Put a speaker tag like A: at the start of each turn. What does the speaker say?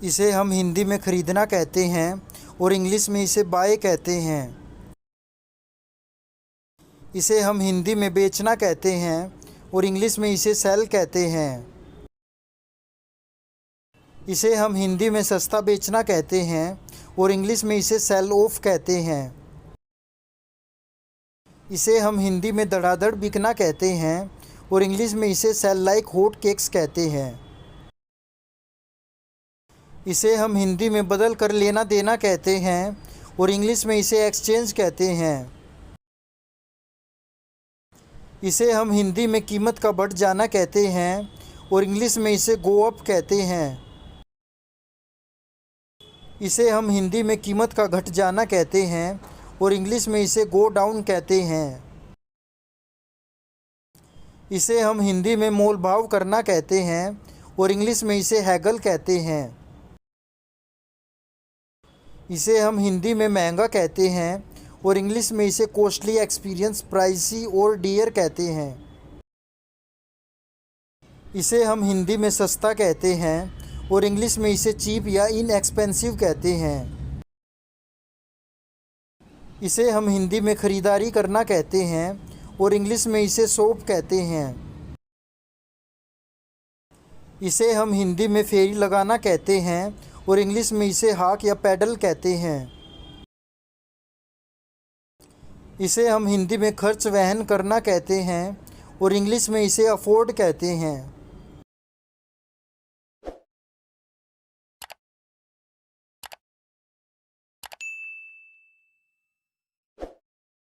A: इसे हम हिंदी में खरीदना कहते हैं और इंग्लिश में इसे बाय कहते हैं। इसे हम हिंदी में बेचना कहते हैं और इंग्लिश में इसे सेल कहते हैं। इसे हम हिंदी में सस्ता बेचना कहते हैं और इंग्लिश में इसे सेल ऑफ कहते हैं। इसे हम हिंदी में धड़ाधड़ बिकना कहते हैं और इंग्लिश में इसे सेल लाइक हॉट केक्स कहते हैं। इसे हम हिंदी में बदल कर लेना देना कहते हैं और इंग्लिश में इसे एक्सचेंज कहते हैं। इसे हम हिंदी में कीमत का बढ़ जाना कहते हैं और इंग्लिश में इसे गो अप कहते हैं। इसे हम हिंदी में कीमत का घट जाना कहते हैं और इंग्लिश में इसे गो डाउन कहते हैं। इसे हम हिंदी में मोल भाव करना कहते हैं और इंग्लिश में इसे हैगल कहते हैं। इसे हम हिंदी में महंगा कहते हैं और इंग्लिश में इसे कॉस्टली, एक्सपीरियंस, प्राइसी और डियर कहते हैं। इसे हम हिंदी में सस्ता कहते हैं और इंग्लिश में इसे चीप या इनएक्सपेंसिव कहते हैं। इसे हम हिंदी में ख़रीदारी करना कहते हैं और इंग्लिश में इसे शॉप कहते हैं। इसे हम हिंदी में फेरी लगाना कहते हैं और इंग्लिश में इसे हाक या पैडल कहते हैं। इसे हम हिंदी में खर्च वहन करना कहते हैं और इंग्लिश में इसे अफोर्ड कहते हैं।